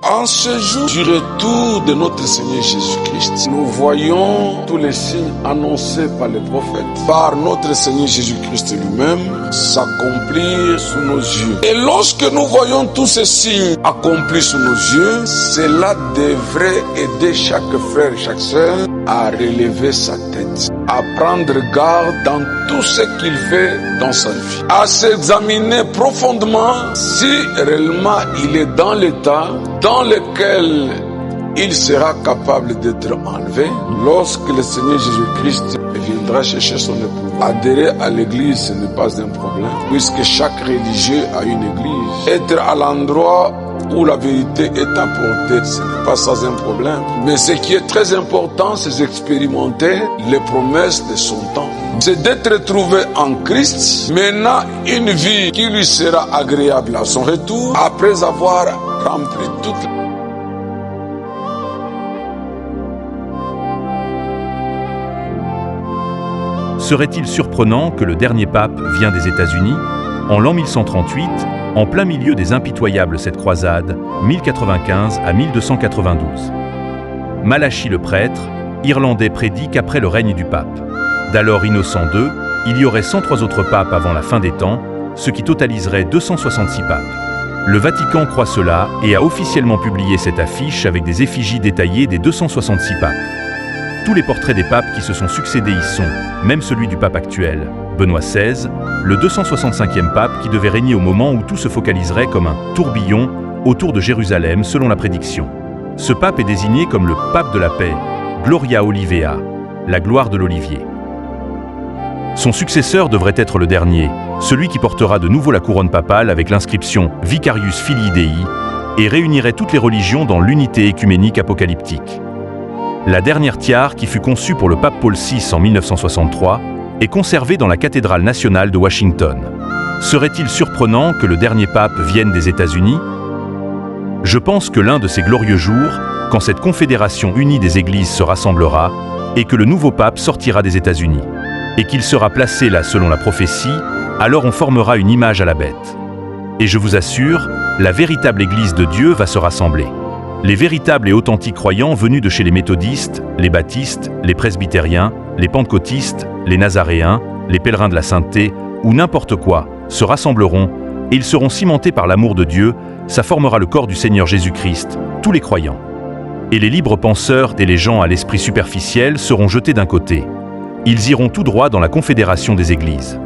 En ce jour du retour de notre Seigneur Jésus-Christ, nous voyons tous les signes annoncés par les prophètes, par notre Seigneur Jésus-Christ lui-même, s'accomplir sous nos yeux. Et lorsque nous voyons tous ces signes accomplis sous nos yeux, cela devrait aider chaque frère et chaque sœur à relever sa tête, à prendre garde dans tout ce qu'il fait dans sa vie, à s'examiner profondément si réellement il est dans l'état dans lequel il sera capable d'être enlevé lorsque le Seigneur Jésus-Christ viendra chercher son époux. Adhérer à l'église, ce n'est pas un problème, puisque chaque religieux a une église. Être à l'endroit où la vérité est apportée, ce n'est pas ça un problème. Mais ce qui est très important, c'est d'expérimenter les promesses de son temps. C'est d'être trouvé en Christ, menant une vie qui lui sera agréable à son retour, après avoir rempli toute la... Serait-il surprenant que le dernier pape vienne des États-Unis, en l'an 1138, en plein milieu des impitoyables sept croisades, 1095 à 1292. Malachie le prêtre, irlandais, prédit qu'après le règne du pape, d'alors Innocent II, il y aurait 103 autres papes avant la fin des temps, ce qui totaliserait 266 papes. Le Vatican croit cela et a officiellement publié cette affiche avec des effigies détaillées des 266 papes. Tous les portraits des papes qui se sont succédés y sont, même celui du pape actuel, Benoît XVI, le 265e pape qui devait régner au moment où tout se focaliserait comme un tourbillon autour de Jérusalem selon la prédiction. Ce pape est désigné comme le pape de la paix, Gloria Olivea, la gloire de l'olivier. Son successeur devrait être le dernier, celui qui portera de nouveau la couronne papale avec l'inscription Vicarius Filii Dei et réunirait toutes les religions dans l'unité écuménique apocalyptique. La dernière tiare, qui fut conçue pour le pape Paul VI en 1963, est conservée dans la cathédrale nationale de Washington. Serait-il surprenant que le dernier pape vienne des États-Unis? Je pense que l'un de ces glorieux jours, quand cette confédération unie des églises se rassemblera, et que le nouveau pape sortira des États-Unis, et qu'il sera placé là selon la prophétie, alors on formera une image à la bête. Et je vous assure, la véritable Église de Dieu va se rassembler. Les véritables et authentiques croyants venus de chez les méthodistes, les baptistes, les presbytériens, les pentecôtistes, les nazaréens, les pèlerins de la sainteté, ou n'importe quoi, se rassembleront et ils seront cimentés par l'amour de Dieu, ça formera le corps du Seigneur Jésus-Christ, tous les croyants. Et les libres penseurs et les gens à l'esprit superficiel seront jetés d'un côté. Ils iront tout droit dans la confédération des églises.